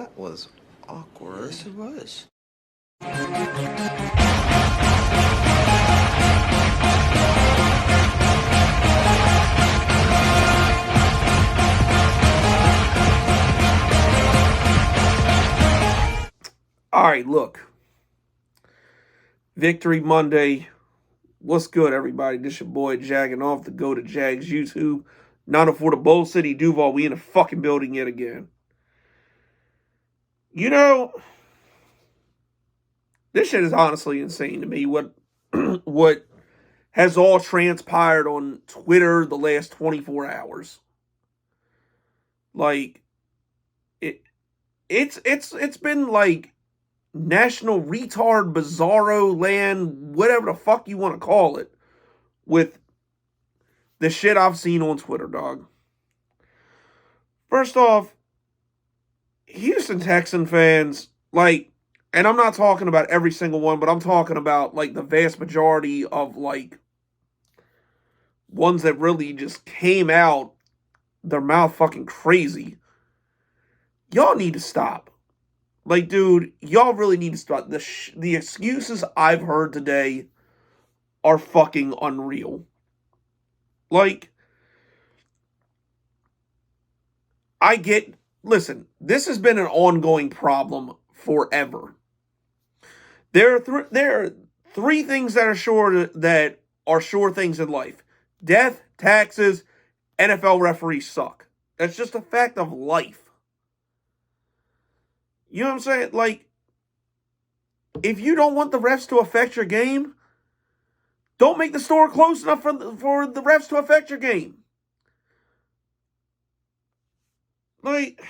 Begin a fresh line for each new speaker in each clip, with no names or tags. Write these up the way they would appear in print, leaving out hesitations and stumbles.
That was awkward.
Yes, it was.
All right, look. Victory Monday. What's good, everybody? This your boy Jagging Off the Go to Jags YouTube. 904 the Bowl City, Duval. We in a fucking building yet again. You know, this shit is honestly insane to me. What has all transpired on Twitter the last 24 hours. Like, it's been like national retard bizarro land, whatever the fuck you want to call it, with the shit I've seen on Twitter, dog. First off, Houston Texan fans, like, and I'm not talking about every single one, but I'm talking about, like, the vast majority of, like, ones that really just came out their mouth fucking crazy. Y'all need to stop. Like, dude, y'all really need to stop. The excuses I've heard today are fucking unreal. Like, listen, this has been an ongoing problem forever. There are three things that are sure things in life: death, taxes, NFL referees suck. That's just a fact of life. You know what I'm saying? Like, if you don't want the refs to affect your game, don't make the store close enough for the refs to affect your game. Like,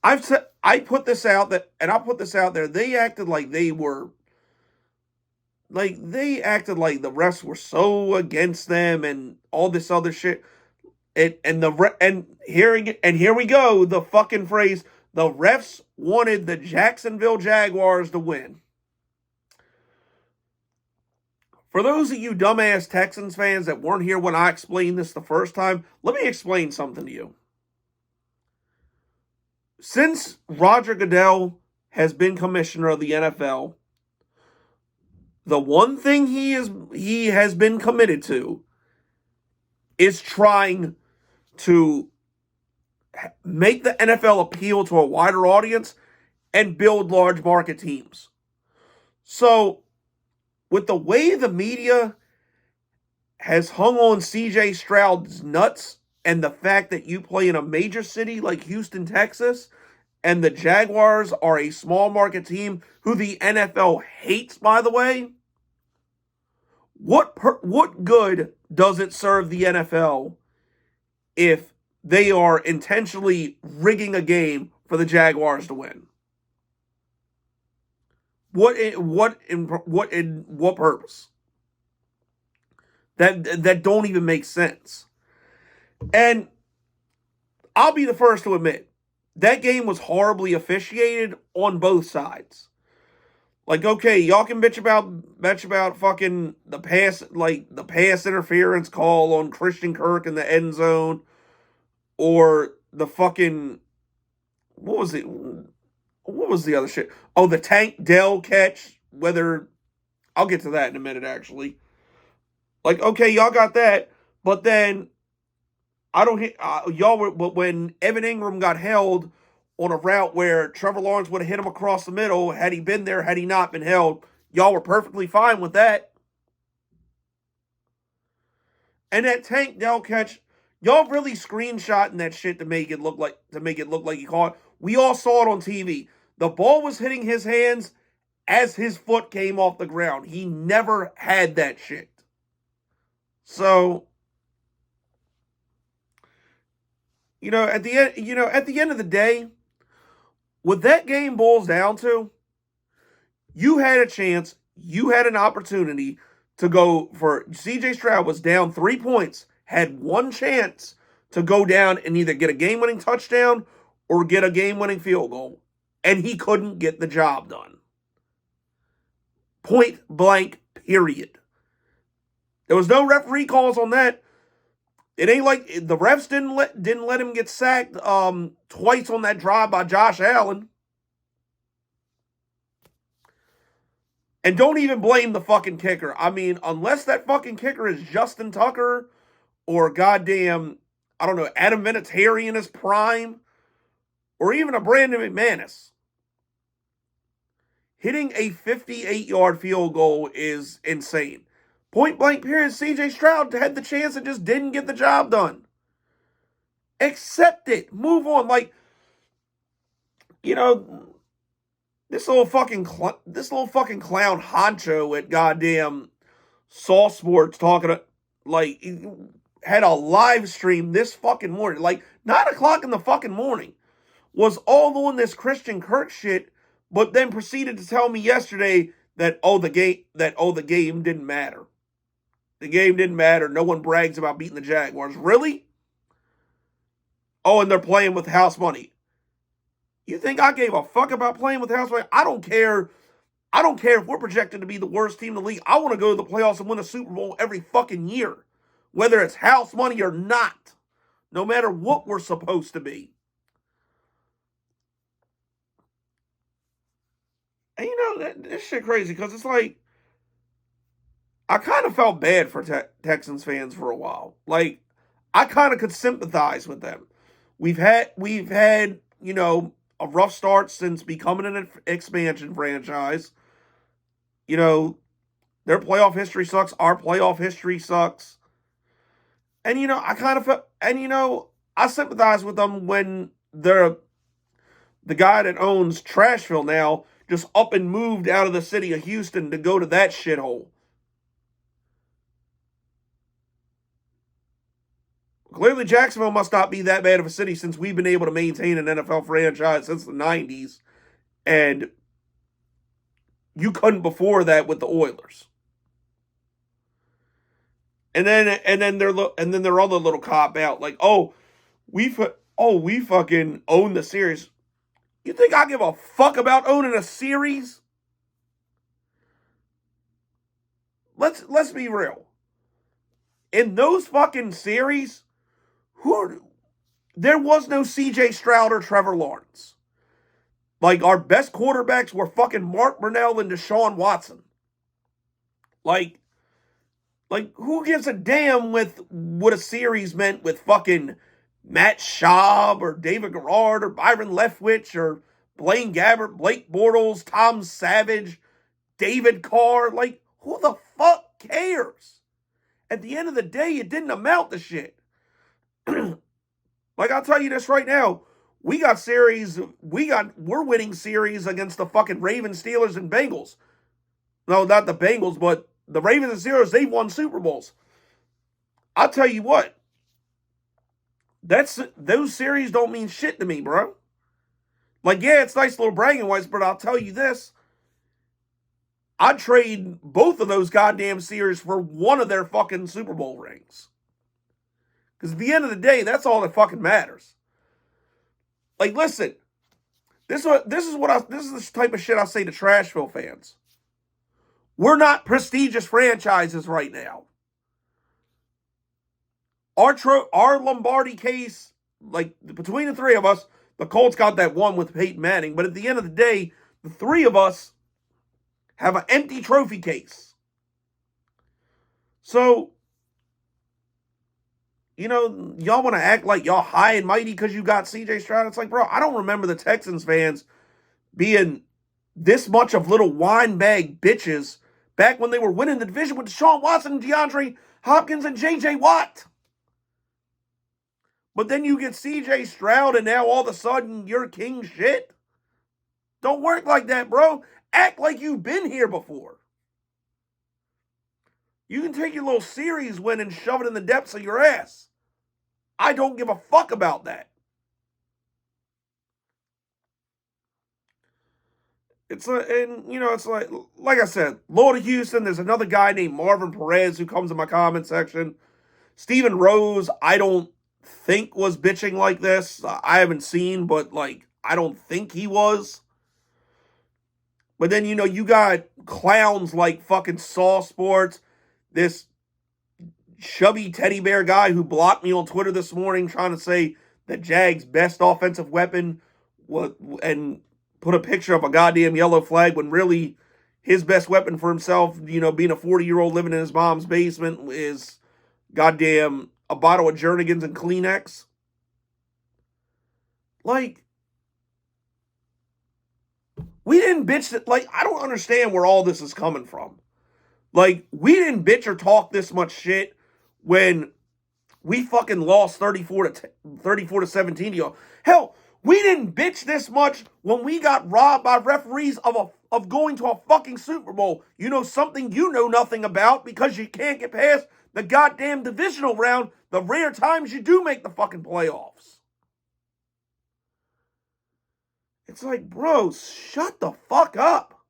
I put this out there. They acted like the refs were so against them and all this other shit. And here we go, the fucking phrase, the refs wanted the Jacksonville Jaguars to win. For those of you dumbass Texans fans that weren't here when I explained this the first time, let me explain something to you. Since Roger Goodell has been commissioner of the NFL, the one thing he has been committed to is trying to make the NFL appeal to a wider audience and build large market teams. So, with the way the media has hung on CJ Stroud's nuts and the fact that you play in a major city like Houston, Texas, and the Jaguars are a small market team who the NFL hates, by the way, what good does it serve the NFL if they are intentionally rigging a game for the Jaguars to win? What purpose? That don't even make sense. And I'll be the first to admit, that game was horribly officiated on both sides. Like, okay, y'all can bitch about fucking the pass interference call on Christian Kirk in the end zone, or the fucking, what was the other shit? Oh, the Tank Dell catch. I'll get to that in a minute, actually. Like, okay, y'all got that, but then but when Evan Ingram got held on a route where Trevor Lawrence would have hit him across the middle, had he been there, had he not been held, y'all were perfectly fine with that. And that Tank Dell catch, y'all really screenshotting that shit to make it look like he caught it. We all saw it on TV. The ball was hitting his hands as his foot came off the ground. He never had that shit. So, at the end of the day, what that game boils down to, you had a chance, you had an opportunity to go for CJ Stroud was down 3 points, had one chance to go down and either get a game-winning touchdown or get a game-winning field goal, and he couldn't get the job done. Point blank, period. There was no referee calls on that. It ain't like the refs didn't let him get sacked twice on that drive by Josh Allen. And don't even blame the fucking kicker. I mean, unless that fucking kicker is Justin Tucker or goddamn, I don't know, Adam Vinatieri in his prime, or even a Brandon McManus. Hitting a 58-yard field goal is insane. Point blank period, CJ Stroud had the chance and just didn't get the job done. Accept it. Move on. Like, you know, this little fucking clown Honcho at goddamn Saw Sports talking like had a live stream this fucking morning, like 9:00 in the fucking morning, was all on this Christian Kirk shit, but then proceeded to tell me yesterday that the game didn't matter. The game didn't matter. No one brags about beating the Jaguars. Really? Oh, and they're playing with house money. You think I gave a fuck about playing with house money? I don't care. I don't care if we're projected to be the worst team in the league. I want to go to the playoffs and win a Super Bowl every fucking year, whether it's house money or not, no matter what we're supposed to be. And you know, this shit crazy because it's like, I kind of felt bad for Texans fans for a while. Like, I kind of could sympathize with them. We've had, you know, a rough start since becoming an expansion franchise. You know, their playoff history sucks. Our playoff history sucks. And, you know, I kind of felt, and, you know, I sympathize with them when the guy that owns Trashville now just up and moved out of the city of Houston to go to that shithole. Clearly, Jacksonville must not be that bad of a city since we've been able to maintain an NFL franchise since the 90s. And you couldn't before that with the Oilers. And then their other little cop out like, we fucking own the series. You think I give a fuck about owning a series? Let's be real. In those fucking series, there was no CJ Stroud or Trevor Lawrence. Like, our best quarterbacks were fucking Mark Brunell and Deshaun Watson. Like, who gives a damn with what a series meant with fucking Matt Schaub or David Garrard or Byron Leftwich or Blaine Gabbert, Blake Bortles, Tom Savage, David Carr? Like, who the fuck cares? At the end of the day, it didn't amount to shit. Like, I'll tell you this right now. We're winning series against the fucking Ravens, Steelers, and Bengals. No, not the Bengals, but the Ravens and Steelers, they've won Super Bowls. I'll tell you what. Those series don't mean shit to me, bro. Like, yeah, it's nice little bragging rights, but I'll tell you this. I'd trade both of those goddamn series for one of their fucking Super Bowl rings. Because at the end of the day, that's all that fucking matters. Like, listen, this is the type of shit I say to Trashville fans. We're not prestigious franchises right now. Our Lombardi case, like, between the three of us, the Colts got that one with Peyton Manning, but at the end of the day, the three of us have an empty trophy case. So, you know, y'all want to act like y'all high and mighty because you got CJ Stroud. It's like, bro, I don't remember the Texans fans being this much of little wine bag bitches back when they were winning the division with Deshaun Watson, DeAndre Hopkins, and J.J. Watt. But then you get CJ Stroud and now all of a sudden you're king shit. Don't work like that, bro. Act like you've been here before. You can take your little series win and shove it in the depths of your ass. I don't give a fuck about that. It's like I said, Lord of Houston, there's another guy named Marvin Perez who comes in my comment section. Steven Rose, I don't think was bitching like this. I haven't seen, but like, I don't think he was. But then, you know, you got clowns like fucking Saw Sports, this chubby teddy bear guy who blocked me on Twitter this morning trying to say that Jags' best offensive weapon was, and put a picture of a goddamn yellow flag when really his best weapon for himself, being a 40-year-old living in his mom's basement, is goddamn a bottle of Jernigan's and Kleenex. Like, we didn't bitch that. Like, I don't understand where all this is coming from. Like, we didn't bitch or talk this much shit when we fucking lost 34 to 17 to y'all. Hell, we didn't bitch this much when we got robbed by referees of going to a fucking Super Bowl. Something you know nothing about because you can't get past the goddamn divisional round the rare times you do make the fucking playoffs. It's like, bro, shut the fuck up.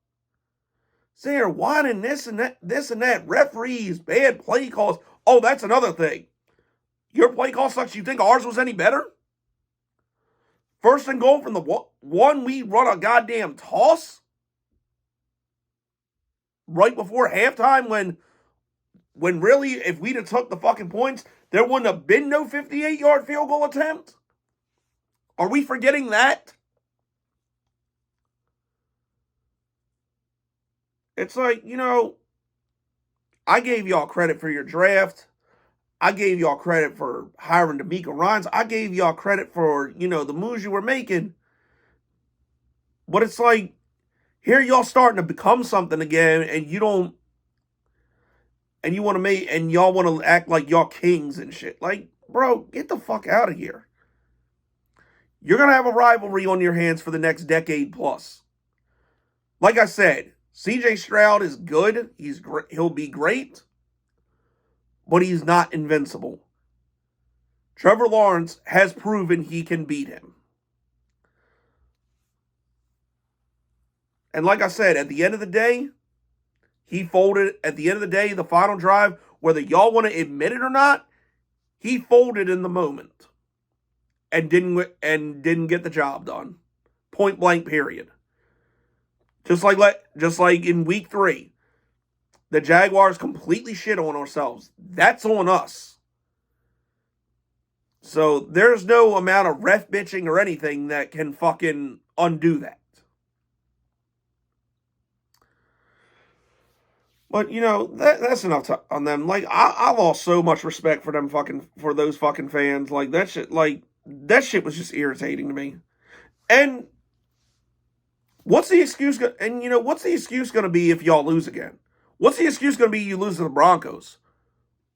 They're whining this and that. Referees, bad play calls. Oh, that's another thing. Your play call sucks. You think ours was any better? First and goal from the one, we run a goddamn toss right before halftime when really, if we'd have took the fucking points, there wouldn't have been no 58-yard field goal attempt. Are we forgetting that? It's like, I gave y'all credit for your draft. I gave y'all credit for hiring D'Amico Ryans. I gave y'all credit for, the moves you were making. But it's like, here y'all starting to become something again, and you don't, and you want to make, and y'all want to act like y'all kings and shit. Like, bro, get the fuck out of here. You're going to have a rivalry on your hands for the next decade plus. Like I said, CJ Stroud is good. He'll be great. But he's not invincible. Trevor Lawrence has proven he can beat him. And like I said, at the end of the day, he folded. At the end of the day, the final drive, whether y'all want to admit it or not, he folded in the moment. And didn't get the job done. Point blank, period. Just like in week 3. The Jaguars completely shit on ourselves. That's on us. So there's no amount of ref bitching or anything that can fucking undo that. But, that's enough on them. Like, I lost so much respect for those fucking fans. Like, that shit was just irritating to me. And what's the excuse going to be if y'all lose again? What's the excuse going to be you lose to the Broncos?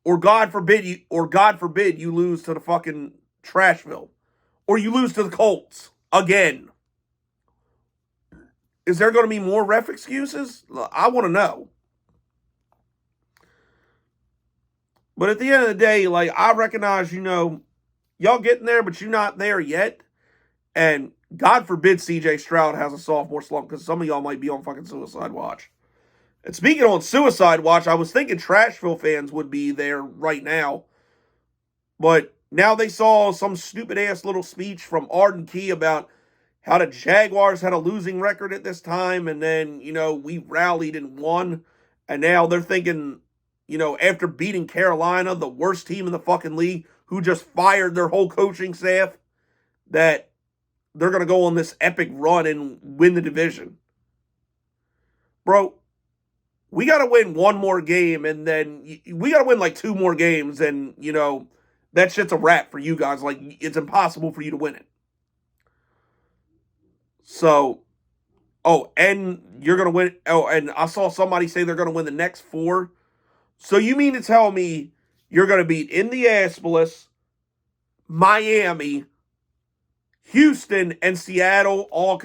Or God forbid you lose to the fucking Trashville. Or you lose to the Colts again. Is there going to be more ref excuses? I want to know. But at the end of the day, like, I recognize, y'all getting there, but you're not there yet. And God forbid CJ Stroud has a sophomore slump, because some of y'all might be on fucking suicide watch. And speaking on suicide watch, I was thinking Trashville fans would be there right now. But now they saw some stupid-ass little speech from Arden Key about how the Jaguars had a losing record at this time, and then, we rallied and won. And now they're thinking, after beating Carolina, the worst team in the fucking league, who just fired their whole coaching staff, that they're going to go on this epic run and win the division. Bro, we got to win one more game, and then we got to win like 2 more games, and, that shit's a wrap for you guys. Like, it's impossible for you to win it. So, and you're going to win. And I saw somebody say they're going to win the next 4. So you mean to tell me you're going to beat Indianapolis, Miami, Houston, and Seattle all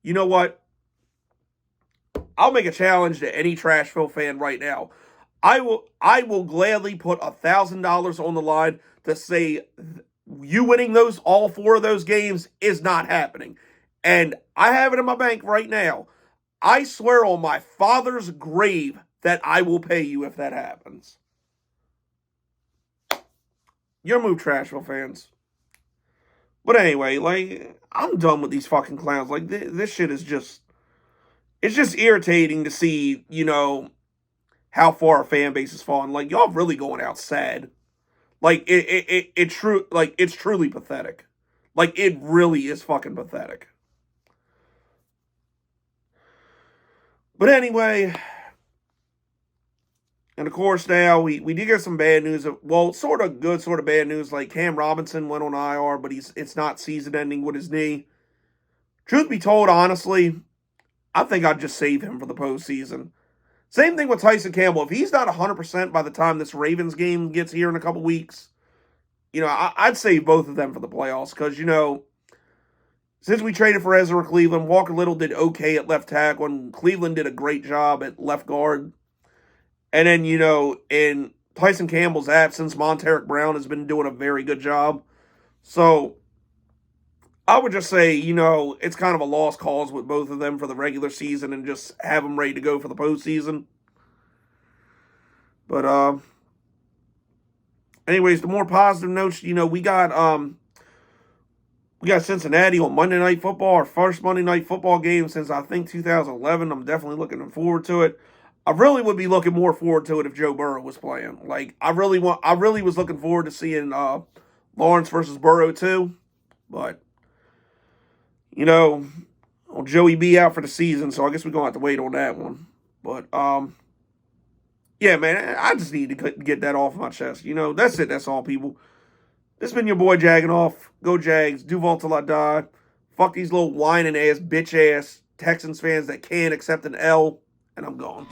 You know what? I'll make a challenge to any Trashville fan right now. I will gladly put $1,000 on the line to say you winning all 4 of those games is not happening. And I have it in my bank right now. I swear on my father's grave that I will pay you if that happens. Your move, Trashville fans. But anyway, like, I'm done with these fucking clowns. Like, this shit is just... It's just irritating to see, how far our fan base has fallen. Like, y'all really going out sad. Like, it's truly pathetic. Like, it really is fucking pathetic. But anyway, and of course now we did get some bad news. Well, sort of good, sort of bad news. Like, Cam Robinson went on IR, but it's not season ending with his knee. Truth be told, honestly, I think I'd just save him for the postseason. Same thing with Tyson Campbell. If he's not 100% by the time this Ravens game gets here in a couple weeks, I'd save both of them for the playoffs. Because, since we traded for Ezra Cleveland, Walker Little did okay at left tackle, and Cleveland did a great job at left guard. And then, in Tyson Campbell's absence, Monteric Brown has been doing a very good job. So, I would just say, it's kind of a lost cause with both of them for the regular season and just have them ready to go for the postseason. But, anyways, the more positive notes, we got Cincinnati on Monday Night Football, our first Monday Night Football game since, I think, 2011. I'm definitely looking forward to it. I really would be looking more forward to it if Joe Burrow was playing. Like, I really was looking forward to seeing Lawrence versus Burrow too. But, Joey B out for the season, so I guess we're going to have to wait on that one. But, yeah, man, I just need to get that off my chest. That's it. That's all, people. This has been your boy Jagging Off. Go Jags. Duval till I die. Fuck these little whining ass, bitch ass Texans fans that can't accept an L. And I'm gone.